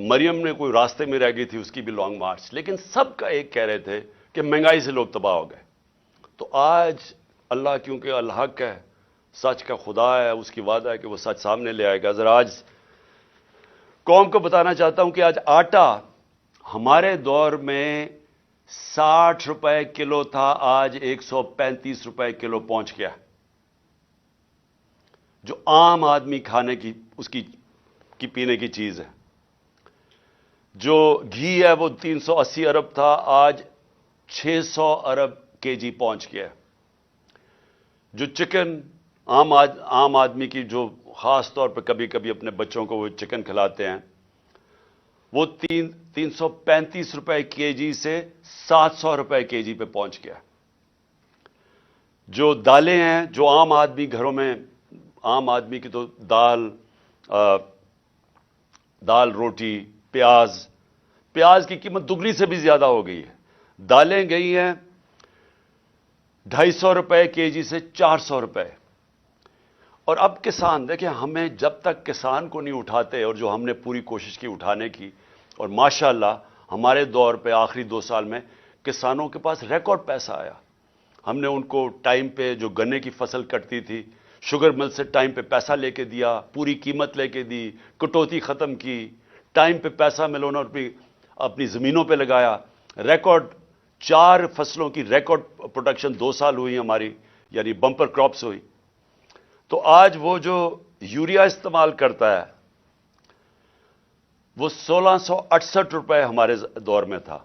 مریم نے کوئی راستے میں رہ گئی تھی، اس کی بھی لانگ مارچ، لیکن سب کا ایک کہہ رہے تھے کہ مہنگائی سے لوگ تباہ ہو گئے۔ تو آج اللہ کیونکہ الحق ہے، سچ کا خدا ہے، اس کی وعدہ ہے کہ وہ سچ سامنے لے آئے گا۔ ذرا آج قوم کو بتانا چاہتا ہوں کہ آج آٹا ہمارے دور میں 60 روپے کلو تھا، آج 135 روپے کلو پہنچ گیا، جو عام آدمی کھانے کی اس کی پینے کی چیز ہے۔ جو گھی ہے وہ 380 ارب تھا، آج 600 ارب کے جی پہنچ گیا۔ جو چکن عام آدمی کی، جو خاص طور پہ کبھی کبھی اپنے بچوں کو وہ چکن کھلاتے ہیں، وہ 335 روپے کے جی سے 700 روپے کے جی پہ پہنچ گیا۔ جو دالیں ہیں، جو عام آدمی گھروں میں، عام آدمی کی تو دال روٹی، پیاز کی قیمت دگنی سے بھی زیادہ ہو گئی ہے۔ دالیں گئی ہیں 250 روپے کے جی سے 400 روپے۔ اور اب کسان، دیکھیں، ہمیں جب تک کسان کو نہیں اٹھاتے، اور جو ہم نے پوری کوشش کی اٹھانے کی، اور ماشاءاللہ ہمارے دور پہ آخری 2 سال میں کسانوں کے پاس ریکارڈ پیسہ آیا۔ ہم نے ان کو ٹائم پہ جو گنے کی فصل کٹتی تھی، شوگر مل سے ٹائم پہ پیسہ لے کے دیا، پوری قیمت لے کے دی، کٹوتی ختم کی، ٹائم پہ پیسہ ملو اور اپنی زمینوں پہ لگایا۔ ریکارڈ 4 فصلوں کی ریکارڈ پروڈکشن 2 سال ہوئی ہماری، یعنی بمپر کراپس ہوئی۔ تو آج وہ جو یوریا استعمال کرتا ہے وہ 1668 روپے ہمارے دور میں تھا،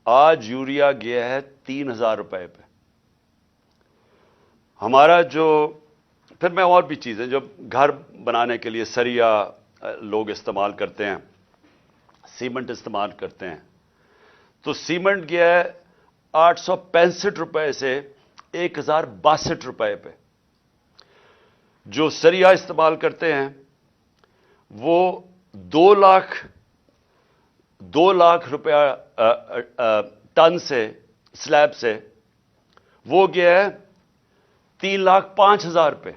آج یوریا گیا ہے 3000 روپے پہ۔ ہمارا جو پھر میں اور بھی چیزیں جو گھر بنانے کے لیے سریا لوگ استعمال کرتے ہیں، سیمنٹ استعمال کرتے ہیں، تو سیمنٹ گیا ہے 865 روپے سے 1062 روپے پہ۔ جو سریا استعمال کرتے ہیں وہ 2 لاکھ روپیہ ٹن سے، سلیب سے، وہ گیا ہے 3,05,000 پہ۔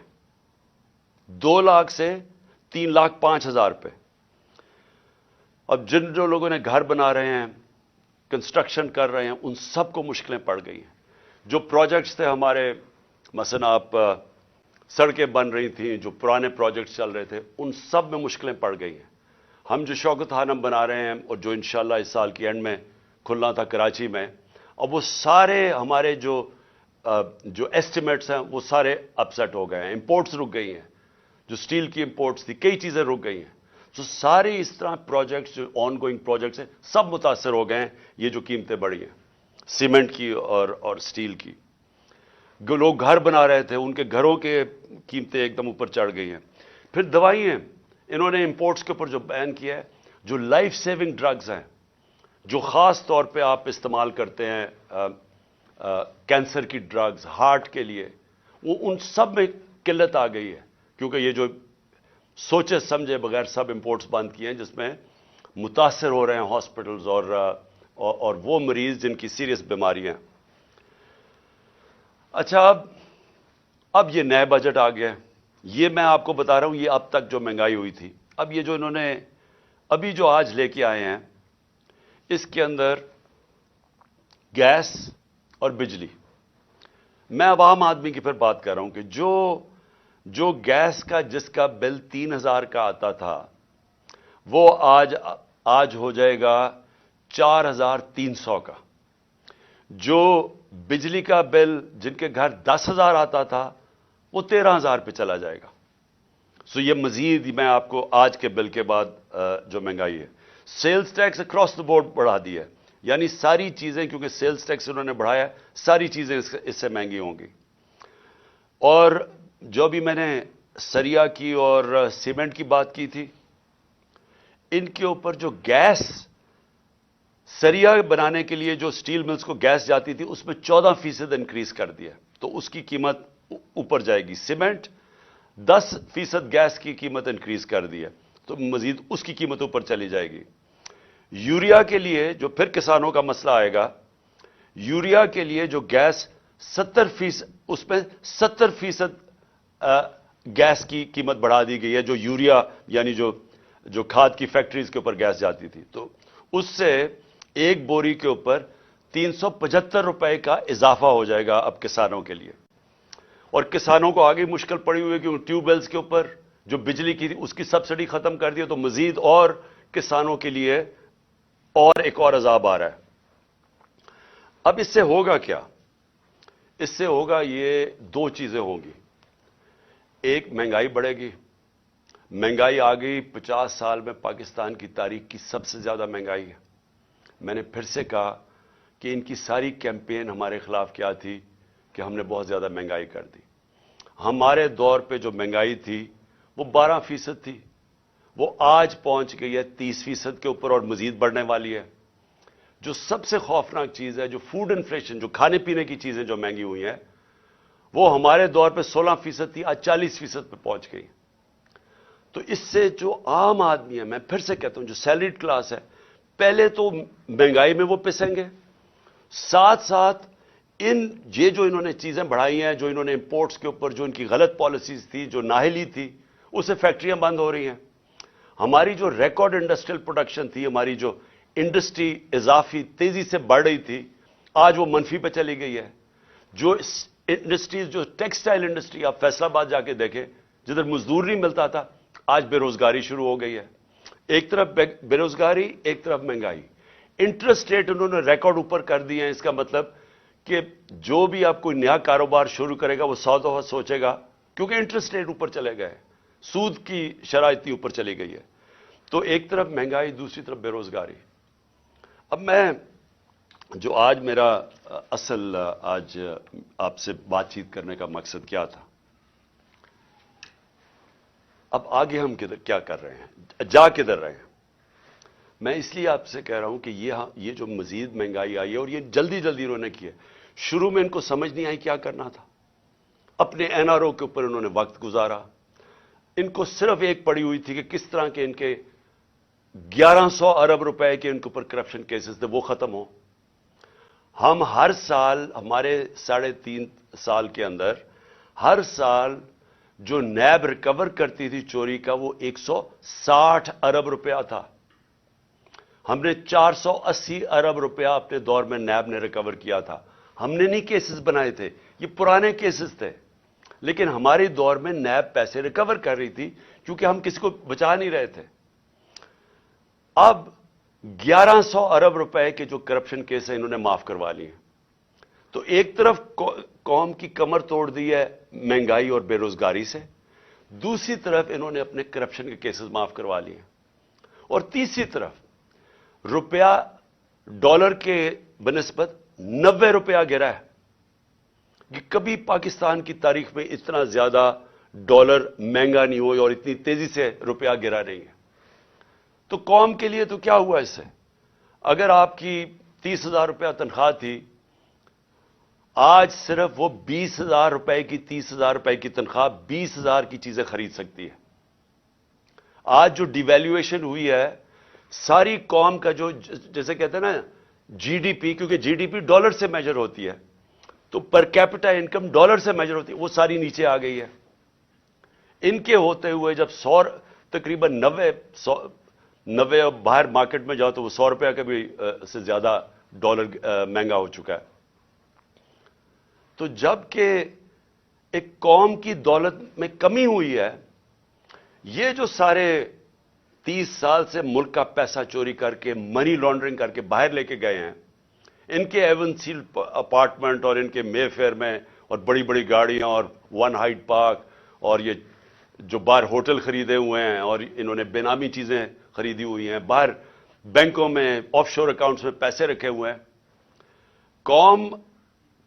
2 لاکھ سے 3,05,000 پہ۔ اب جو لوگوں نے گھر بنا رہے ہیں، کنسٹرکشن کر رہے ہیں، ان سب کو مشکلیں پڑ گئی ہیں۔ جو پروجیکٹس تھے ہمارے، مثلا آپ سڑکیں بن رہی تھیں، جو پرانے پروجیکٹس چل رہے تھے، ان سب میں مشکلیں پڑ گئی ہیں۔ ہم جو شوکت خانم بنا رہے ہیں، اور جو انشاءاللہ اس سال کی اینڈ میں کھلنا تھا کراچی میں، اب وہ سارے ہمارے جو ایسٹیمیٹس ہیں وہ سارے اپسیٹ ہو گئے ہیں۔ امپورٹس رک گئی ہیں، جو سٹیل کی امپورٹس تھی، کئی چیزیں رک گئی ہیں۔ تو سارے اس طرح پروجیکٹس جو آن گوئنگ پروجیکٹس ہیں، سب متاثر ہو گئے ہیں، یہ جو قیمتیں بڑھی ہیں سیمنٹ کی اور سٹیل کی۔ لوگ گھر بنا رہے تھے، ان کے گھروں کے قیمتیں ایک دم اوپر چڑھ گئی ہیں۔ پھر دوائیں، انہوں نے امپورٹس کے اوپر جو بین کیا ہے، جو لائف سیونگ ڈرگز ہیں، جو خاص طور پہ آپ استعمال کرتے ہیں، کینسر کی ڈرگز، ہارٹ کے لیے، وہ ان سب میں قلت آ گئی ہے، کیونکہ یہ جو سوچے سمجھے بغیر سب امپورٹس بند کیے ہیں، جس میں متاثر ہو رہے ہیں ہاسپٹلز اور وہ مریض جن کی سیریس بیماریاں۔ اچھا، اب یہ نئے بجٹ آ گیا، یہ میں آپ کو بتا رہا ہوں، یہ اب تک جو مہنگائی ہوئی تھی، اب یہ جو انہوں نے ابھی جو آج لے کے آئے ہیں، اس کے اندر گیس اور بجلی، میں عوام آدمی کی پھر بات کر رہا ہوں کہ جو گیس کا جس کا بل 3000 کا آتا تھا، وہ آج ہو جائے گا 4300 کا۔ جو بجلی کا بل جن کے گھر 10,000 آتا تھا، وہ 13,000 پہ چلا جائے گا۔ سو یہ مزید میں آپ کو آج کے بل کے بعد جو مہنگائی ہے، sales tax across the board بڑھا دیا ہے، یعنی ساری چیزیں، کیونکہ سیلز ٹیکس انہوں نے بڑھایا، ساری چیزیں اس سے مہنگی ہوں گی۔ اور جو بھی میں نے سریا کی اور سیمنٹ کی بات کی تھی، ان کے اوپر جو گیس، سریا بنانے کے لیے جو سٹیل ملز کو گیس جاتی تھی، اس میں 14% انکریز کر دیا، تو اس کی قیمت اوپر جائے گی۔ سیمنٹ 10% گیس کی قیمت انکریز کر دی ہے، تو مزید اس کی قیمت اوپر چلی جائے گی۔ یوریا کے لیے جو پھر کسانوں کا مسئلہ آئے گا، یوریا کے لیے جو گیس 70%، اس میں 70% گیس کی قیمت بڑھا دی گئی ہے، جو یوریا یعنی جو جو کھاد کی فیکٹریز کے اوپر گیس جاتی تھی، تو اس سے ایک بوری کے اوپر 375 روپے کا اضافہ ہو جائے گا اب کسانوں کے لیے. اور کسانوں کو آگے مشکل پڑی ہوئی ہے کہ ٹیوب ویلز کے اوپر جو بجلی کی تھی اس کی سبسڈی ختم کر دی، تو مزید اور کسانوں کے لیے اور ایک اور عذاب آ رہا ہے. اب اس سے ہوگا کیا؟ اس سے ہوگا یہ دو چیزیں ہوں گی. ایک، مہنگائی بڑھے گی. مہنگائی آ گئی 50 سال میں پاکستان کی تاریخ کی سب سے زیادہ مہنگائی ہے. میں نے پھر سے کہا کہ ان کی ساری کیمپین ہمارے خلاف کیا تھی کہ ہم نے بہت زیادہ مہنگائی کر دی. ہمارے دور پہ جو مہنگائی تھی وہ 12% تھی، وہ آج پہنچ گئی ہے 30% کے اوپر اور مزید بڑھنے والی ہے. جو سب سے خوفناک چیز ہے، جو فوڈ انفلیشن، جو کھانے پینے کی چیزیں جو مہنگی ہوئی ہیں، وہ ہمارے دور پہ 16% تھی، آج 40% پہ پہنچ گئی. تو اس سے جو عام آدمی ہے، میں پھر سے کہتا ہوں جو سیلریڈ کلاس ہے، پہلے تو مہنگائی میں وہ پسیں گے، ساتھ ساتھ یہ جو انہوں نے چیزیں بڑھائی ہیں، جو انہوں نے امپورٹس کے اوپر جو ان کی غلط پالیسیز تھی، جو نااہلی تھی، اس سے فیکٹریاں بند ہو رہی ہیں. ہماری جو ریکارڈ انڈسٹریل پروڈکشن تھی، ہماری جو انڈسٹری اضافی تیزی سے بڑھ رہی تھی، آج وہ منفی پہ چلی گئی ہے. جو انڈسٹریز، جو ٹیکسٹائل انڈسٹری، آپ فیصل آباد جا کے دیکھیں، جدھر مزدور نہیں ملتا تھا، آج بے روزگاری شروع ہو گئی ہے. ایک طرف بے روزگاری، ایک طرف مہنگائی. انٹرسٹ ریٹ انہوں نے ریکارڈ اوپر کر دیے ہیں. اس کا مطلب کہ جو بھی آپ کوئی نیا کاروبار شروع کرے گا وہ 100 دفعہ سوچے گا، کیونکہ انٹرسٹ ریٹ اوپر چلے گئے، سود کی شرح اتنی اوپر چلی گئی ہے. تو ایک طرف مہنگائی، دوسری طرف بے روزگاری. اب میں جو آج میرا اصل آج آپ سے بات چیت کرنے کا مقصد کیا تھا، اب آگے ہم کیا کر رہے ہیں، جا کدھر رہے ہیں. میں اس لیے آپ سے کہہ رہا ہوں کہ یہ جو مزید مہنگائی آئی ہے، اور یہ جلدی جلدی انہوں نے کی ہے. شروع میں ان کو سمجھ نہیں آئی کیا کرنا تھا. اپنے این آر او کے اوپر انہوں نے وقت گزارا. ان کو صرف ایک پڑی ہوئی تھی کہ کس طرح کے ان کے 1100 ارب روپے کے ان کے اوپر کرپشن کیسز تھے وہ ختم ہو. ہم ہر سال، ہمارے 3.5 سال کے اندر، ہر سال جو نیب ریکور کرتی تھی چوری کا، وہ 160 ارب روپیہ تھا. ہم نے 480 ارب روپیہ اپنے دور میں نیب نے ریکور کیا تھا. ہم نے نہیں کیسز بنائے تھے، یہ پرانے کیسز تھے، لیکن ہمارے دور میں نیب پیسے ریکور کر رہی تھی کیونکہ ہم کسی کو بچا نہیں رہے تھے. اب 1100 ارب روپے کے جو کرپشن کیس ہیں انہوں نے معاف کروا لیے. تو ایک طرف قوم کی کمر توڑ دی ہے مہنگائی اور بے روزگاری سے، دوسری طرف انہوں نے اپنے کرپشن کے کیسز معاف کروا لیے، اور تیسری طرف روپیہ ڈالر کے بنسبت 90 روپیہ گرا ہے. کہ کبھی پاکستان کی تاریخ میں اتنا زیادہ ڈالر مہنگا نہیں ہوئی اور اتنی تیزی سے روپیہ گرا نہیں ہے. تو قوم کے لیے تو کیا ہوا اس سے؟ اگر آپ کی 30,000 روپیہ تنخواہ تھی، آج صرف وہ 20,000 روپے کی 30,000 روپے کی تنخواہ 20,000 کی چیزیں خرید سکتی ہے. آج جو ڈی ویلیویشن ہوئی ہے، ساری قوم کا جو جیسے کہتے ہیں نا جی ڈی پی، کیونکہ جی ڈی پی ڈالر سے میجر ہوتی ہے، تو پر کیپٹا انکم ڈالر سے میجر ہوتی ہے، وہ ساری نیچے آ گئی ہے. ان کے ہوتے ہوئے جب تقریباً 90 باہر مارکیٹ میں جاؤ تو وہ 100 روپیہ کا بھی سے زیادہ ڈالر مہنگا ہو چکا ہے. تو جب کہ ایک قوم کی دولت میں کمی ہوئی ہے، یہ جو سارے 30 سال سے ملک کا پیسہ چوری کر کے، منی لانڈرنگ کر کے باہر لے کے گئے ہیں، ان کے ایون سیل اپارٹمنٹ اور ان کے مے فیئر میں، اور بڑی بڑی گاڑیاں اور ون ہائٹ پارک، اور یہ جو باہر ہوٹل خریدے ہوئے ہیں، اور انہوں نے بے نامی چیزیں خریدی ہوئی ہیں، باہر بینکوں میں آف شور اکاؤنٹس میں پیسے رکھے ہوئے ہیں. قوم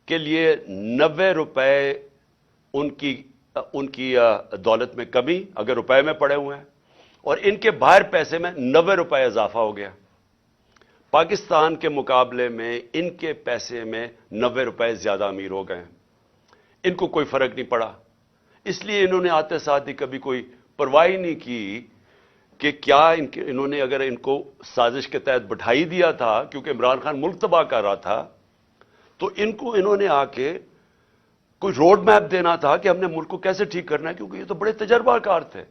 کے لیے 90 روپے ان کی دولت میں کمی اگر روپے میں پڑے ہوئے ہیں، اور ان کے باہر پیسے میں 90 روپے اضافہ ہو گیا. پاکستان کے مقابلے میں ان کے پیسے میں 90 روپے زیادہ امیر ہو گئے ہیں. ان کو کوئی فرق نہیں پڑا، اس لیے انہوں نے آتے ساتھ ہی کبھی کوئی پرواہ نہیں کی کہ کیا انہوں نے اگر ان کو سازش کے تحت بٹھائی دیا تھا، کیونکہ عمران خان ملک تباہ کر رہا تھا، تو انہوں نے آ کے کوئی روڈ میپ دینا تھا کہ ہم نے ملک کو کیسے ٹھیک کرنا ہے، کیونکہ یہ تو بڑے تجربہ کار تھے.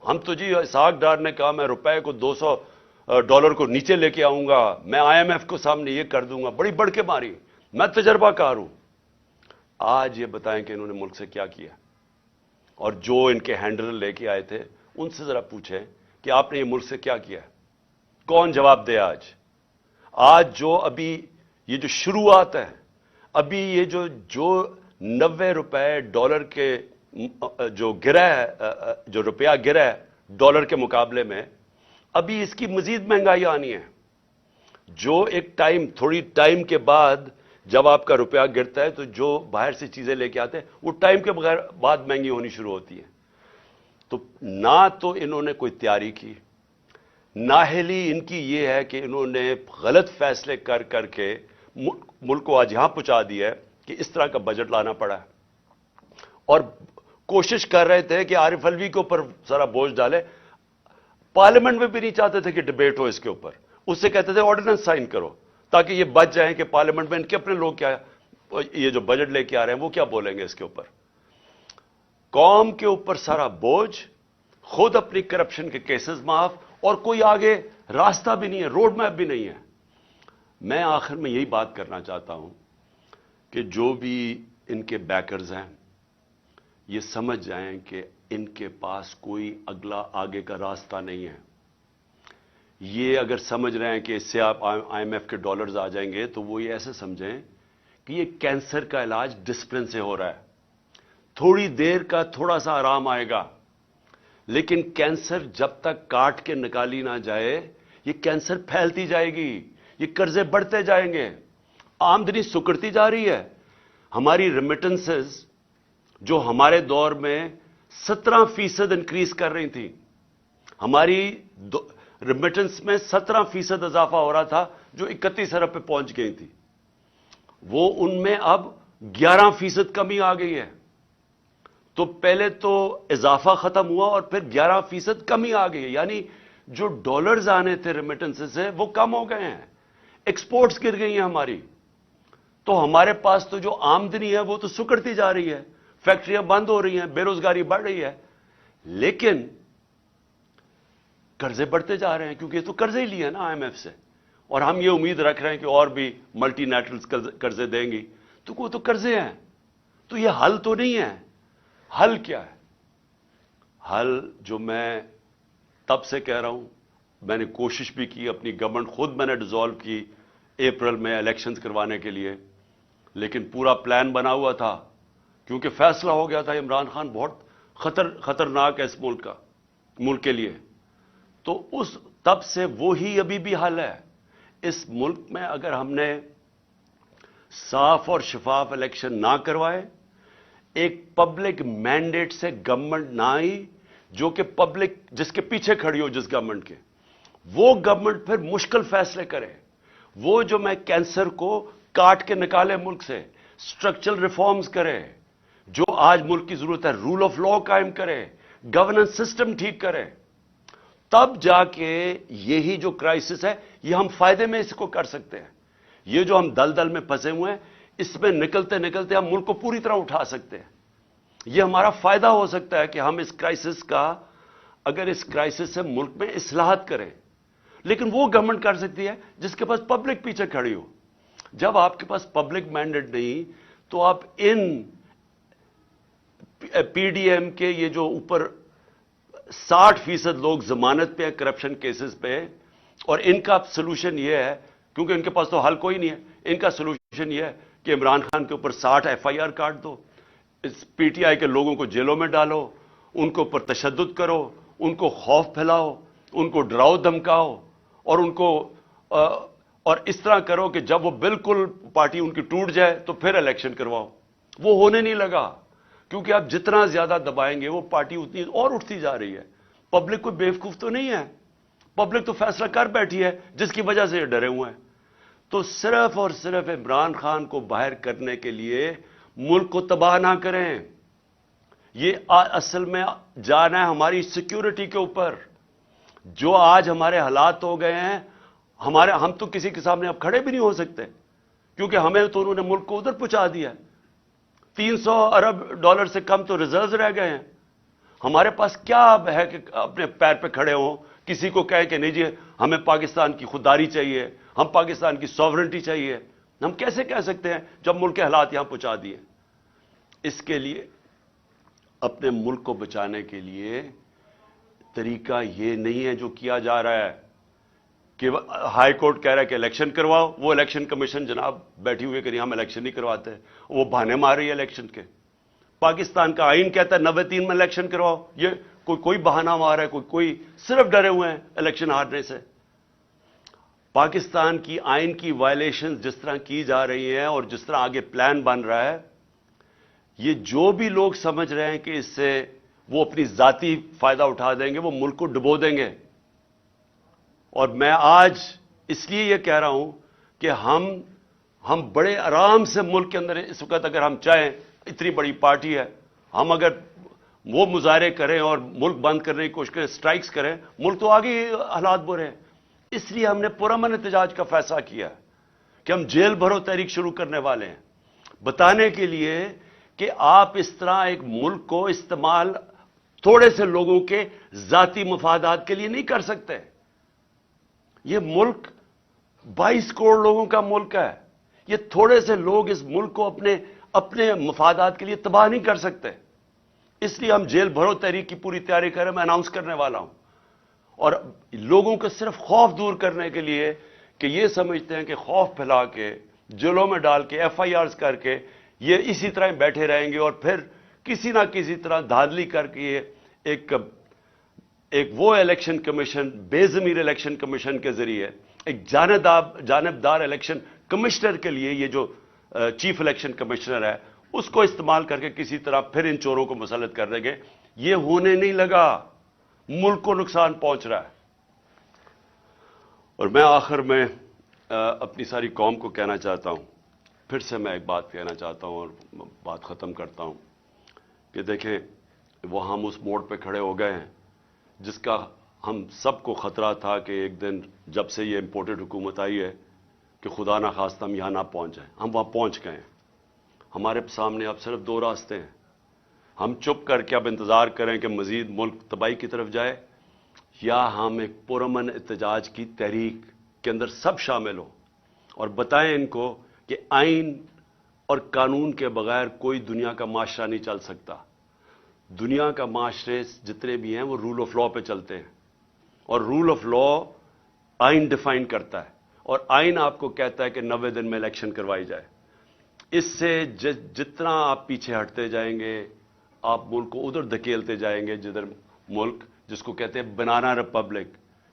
ہم تو جی اسحاق ڈار نے کہا میں روپے کو $200 کو نیچے لے کے آؤں گا، میں IMF کو سامنے یہ کر دوں گا، بڑی بڑھ کے ماری، میں تجربہ کار ہوں۔ آج یہ بتائیں کہ انہوں نے ملک سے کیا کیا، اور جو ان کے ہینڈلر لے کے آئے تھے ان سے ذرا پوچھیں کہ آپ نے یہ ملک سے کیا کیا، کون جواب دے؟ آج جو ابھی یہ جو شروعات ہے، ابھی یہ جو $90 کے جو گرا ہے، جو روپیہ گرا ہے ڈالر کے مقابلے میں، ابھی اس کی مزید مہنگائی آنی ہے۔ جو ایک تھوڑی ٹائم کے بعد جب آپ کا روپیہ گرتا ہے تو جو باہر سے چیزیں لے کے آتے ہیں وہ ٹائم کے بعد مہنگی ہونی شروع ہوتی ہے۔ تو نہ تو انہوں نے کوئی تیاری کی، نااہلی ان کی یہ ہے کہ انہوں نے غلط فیصلے کر کے ملک کو آج یہاں پہنچا دیا ہے کہ اس طرح کا بجٹ لانا پڑا ہے، اور کوشش کر رہے تھے کہ عارف الوی کے اوپر سارا بوجھ ڈالے۔ پارلیمنٹ میں بھی نہیں چاہتے تھے کہ ڈبیٹ ہو اس کے اوپر، اس سے کہتے تھے آرڈیننس سائن کرو تاکہ یہ بچ جائیں کہ پارلیمنٹ میں ان کے اپنے لوگ کیا یہ جو بجٹ لے کے آ رہے ہیں وہ کیا بولیں گے اس کے اوپر۔ قوم کے اوپر سارا بوجھ، خود اپنی کرپشن کے کیسز معاف، اور کوئی آگے راستہ بھی نہیں ہے، روڈ میپ بھی نہیں ہے۔ میں آخر میں یہی بات کرنا چاہتا ہوں کہ جو بھی ان کے بیکرز ہیں یہ سمجھ جائیں کہ ان کے پاس کوئی اگلا آگے کا راستہ نہیں ہے۔ یہ اگر سمجھ رہے ہیں کہ اس سے آپ IMF کے ڈالرز آ جائیں گے تو وہ یہ ایسے سمجھیں کہ یہ کینسر کا علاج ڈسپلن سے ہو رہا ہے، تھوڑی دیر کا تھوڑا سا آرام آئے گا، لیکن کینسر جب تک کاٹ کے نکالی نہ جائے یہ کینسر پھیلتی جائے گی، یہ قرضے بڑھتے جائیں گے، آمدنی سکڑتی جا رہی ہے۔ ہماری ریمیٹنسز جو ہمارے دور میں 17% انکریز کر رہی تھی، ہماری ریمیٹنس میں 17% اضافہ ہو رہا تھا جو 31 ارب پہ پہنچ گئی تھی، وہ ان میں اب 11% کمی آ گئی ہے۔ تو پہلے تو اضافہ ختم ہوا اور پھر 11% کمی آ گئی ہے، یعنی جو ڈالرز آنے تھے ریمیٹنس سے وہ کم ہو گئے ہیں، ایکسپورٹس گر گئی ہیں ہماری، تو ہمارے پاس تو جو آمدنی ہے وہ تو سکڑتی جا رہی ہے، فیکٹریاں بند ہو رہی ہیں، بے روزگاری بڑھ رہی ہے، لیکن قرضے بڑھتے جا رہے ہیں کیونکہ یہ تو قرضے ہی لیے نا IMF سے، اور ہم یہ امید رکھ رہے ہیں کہ اور بھی ملٹی نیشنلز قرضے دیں گی، تو وہ تو قرضے ہیں، تو یہ حل تو نہیں ہے۔ حل کیا ہے؟ حل جو میں تب سے کہہ رہا ہوں، میں نے کوشش بھی کی، اپنی گورنمنٹ خود میں نے ڈیزالو کی اپریل میں الیکشنز کروانے کے لیے، لیکن پورا پلان بنا ہوا تھا کیونکہ فیصلہ ہو گیا تھا عمران خان بہت خطرناک ہے اس ملک کے لیے۔ تو تب سے وہی ابھی بھی حل ہے۔ اس ملک میں اگر ہم نے صاف اور شفاف الیکشن نہ کروائے، ایک پبلک مینڈیٹ سے گورنمنٹ نہ آئی جو کہ پبلک جس کے پیچھے کھڑی ہو جس گورنمنٹ کے، وہ گورنمنٹ پھر مشکل فیصلے کرے، وہ جو میں کینسر کو کاٹ کے نکالے ملک سے، سٹرکچرل ریفارمز کرے، جو آج ملک کی ضرورت ہے، رول آف لا قائم کرے، گورننس سسٹم ٹھیک کرے، تب جا کے یہی جو کرائسس ہے یہ ہم فائدے میں اس کو کر سکتے ہیں۔ یہ جو ہم دلدل میں پھنسے ہوئے ہیں اس میں نکلتے نکلتے ہم ملک کو پوری طرح اٹھا سکتے ہیں۔ یہ ہمارا فائدہ ہو سکتا ہے کہ ہم اس کرائسس کا، اگر اس کرائسس سے ملک میں اصلاحات کریں، لیکن وہ گورنمنٹ کر سکتی ہے جس کے پاس پبلک پیچھے کھڑی ہو۔ جب آپ کے پاس پبلک مینڈیٹ نہیں تو آپ ان PDM کے یہ جو اوپر 60% لوگ ضمانت پہ ہیں کرپشن کیسز پہ، اور ان کا سلوشن یہ ہے، کیونکہ ان کے پاس تو حل کوئی نہیں ہے، ان کا سلوشن یہ ہے کہ عمران خان کے اوپر 60 FIR کاٹ دو، اس PTI کے لوگوں کو جیلوں میں ڈالو، ان کے اوپر تشدد کرو، ان کو خوف پھیلاؤ، ان کو ڈراؤ دھمکاؤ، اور ان کو اور اس طرح کرو کہ جب وہ بالکل پارٹی ان کی ٹوٹ جائے تو پھر الیکشن کرواؤ۔ وہ ہونے نہیں لگا، کیونکہ آپ جتنا زیادہ دبائیں گے وہ پارٹی اتنی اور اٹھتی جا رہی ہے۔ پبلک کوئی بیوقوف تو نہیں ہے، پبلک تو فیصلہ کر بیٹھی ہے جس کی وجہ سے یہ ڈرے ہوئے ہیں۔ تو صرف اور صرف عمران خان کو باہر کرنے کے لیے ملک کو تباہ نہ کریں، یہ اصل میں جانا ہے ہماری سیکیورٹی کے اوپر۔ جو آج ہمارے حالات ہو گئے ہیں، ہم تو کسی کے سامنے اب کھڑے بھی نہیں ہو سکتے، کیونکہ ہمیں تو انہوں نے ملک کو ادھر پہنچا دیا ہے۔ $300 ارب سے کم تو ریزروز رہ گئے ہیں، ہمارے پاس کیا اب ہے کہ اپنے پیر پہ کھڑے ہوں، کسی کو کہیں کہ نہیں جی ہمیں پاکستان کی خودداری چاہیے، ہم پاکستان کی سوورنٹی چاہیے؟ ہم کیسے کہہ سکتے ہیں جب ملک کے حالات یہاں پہنچا دیے؟ اس کے لیے اپنے ملک کو بچانے کے لیے طریقہ یہ نہیں ہے جو کیا جا رہا ہے کہ ہائی کورٹ کہہ رہا ہے کہ الیکشن کرواؤ، وہ الیکشن کمیشن جناب بیٹھی ہوئی کہ نہیں ہم الیکشن نہیں کرواتے، وہ بہانے مار رہی ہے الیکشن کے۔ پاکستان کا آئین کہتا ہے 93 میں الیکشن کرواؤ، یہ کوئی بہانہ مار ہے، کوئی صرف ڈرے ہوئے ہیں الیکشن ہارنے سے۔ پاکستان کی آئین کی وائلیشن جس طرح کی جا رہی ہیں اور جس طرح آگے پلان بن رہا ہے، یہ جو بھی لوگ سمجھ رہے ہیں کہ اس سے وہ اپنی ذاتی فائدہ اٹھا دیں گے، وہ ملک کو ڈبو دیں گے۔ اور میں آج اس لیے یہ کہہ رہا ہوں کہ ہم بڑے آرام سے ملک کے اندر اس وقت اگر ہم چاہیں، اتنی بڑی پارٹی ہے، ہم اگر وہ مظاہرے کریں اور ملک بند کرنے کی کوشش کریں، سٹرائکس کریں، ملک تو آگے حالات برے ہیں۔ اس لیے ہم نے پرامن احتجاج کا فیصلہ کیا کہ ہم جیل بھرو تحریک شروع کرنے والے ہیں، بتانے کے لیے کہ آپ اس طرح ایک ملک کو استعمال تھوڑے سے لوگوں کے ذاتی مفادات کے لیے نہیں کر سکتے۔ یہ ملک 22 کروڑ لوگوں کا ملک ہے، یہ تھوڑے سے لوگ اس ملک کو اپنے مفادات کے لیے تباہ نہیں کر سکتے۔ اس لیے ہم جیل بھرو تحریک کی پوری تیاری کر رہے ہیں، میں اناؤنس کرنے والا ہوں۔ اور لوگوں کو صرف خوف دور کرنے کے لیے کہ یہ سمجھتے ہیں کہ خوف پھیلا کے، جیلوں میں ڈال کے، ایف آئی آرز کر کے یہ اسی طرح بیٹھے رہیں گے اور پھر کسی نہ کسی طرح دھاندلی کر کے یہ ایک وہ الیکشن کمیشن، بے ضمیر الیکشن کمیشن کے ذریعے ایک جانبدار الیکشن کمشنر کے لیے یہ جو چیف الیکشن کمشنر ہے اس کو استعمال کر کے کسی طرح پھر ان چوروں کو مسلط کر دیں گے۔ یہ ہونے نہیں لگا، ملک کو نقصان پہنچ رہا ہے۔ اور میں آخر میں اپنی ساری قوم کو کہنا چاہتا ہوں، پھر سے میں ایک بات کہنا چاہتا ہوں اور بات ختم کرتا ہوں کہ دیکھیں وہ ہم اس موڑ پہ کھڑے ہو گئے ہیں جس کا ہم سب کو خطرہ تھا کہ ایک دن جب سے یہ امپورٹڈ حکومت آئی ہے کہ خدا نہ خواستہ ہم یہاں نہ پہنچ جائیں۔ ہم وہاں پہنچ گئے ہیں۔ ہمارے سامنے اب صرف 2 راستے ہیں۔ ہم چپ کر کے اب انتظار کریں کہ مزید ملک تباہی کی طرف جائے، یا ہم ایک پرامن احتجاج کی تحریک کے اندر سب شامل ہوں اور بتائیں ان کو کہ آئین اور قانون کے بغیر کوئی دنیا کا معاشرہ نہیں چل سکتا۔ دنیا کا معاشرے جتنے بھی ہیں وہ رول آف لا پہ چلتے ہیں، اور رول آف لا آئین ڈیفائن کرتا ہے، اور آئین آپ کو کہتا ہے کہ 90 دن میں الیکشن کروائی جائے۔ اس سے جتنا آپ پیچھے ہٹتے جائیں گے، آپ ملک کو ادھر دھکیلتے جائیں گے، جدھر ملک جس کو کہتے ہیں بنانا ریپبلک،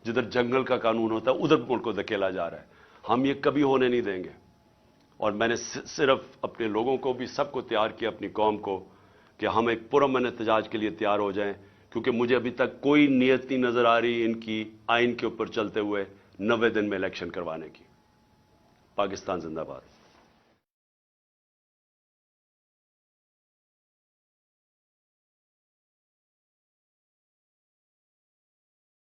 جدھر جنگل کا قانون ہوتا ہے ادھر ملک کو دھکیلا جا رہا ہے۔ ہم یہ کبھی ہونے نہیں دیں گے۔ اور میں نے صرف اپنے لوگوں کو بھی سب کو تیار کیا، اپنی قوم کو، کہ ہم ایک پرامن احتجاج کے لیے تیار ہو جائیں، کیونکہ مجھے ابھی تک کوئی نیت نہیں نظر آ رہی ان کی آئین کے اوپر چلتے ہوئے 90 دن میں الیکشن کروانے کی۔ پاکستان زندہ باد۔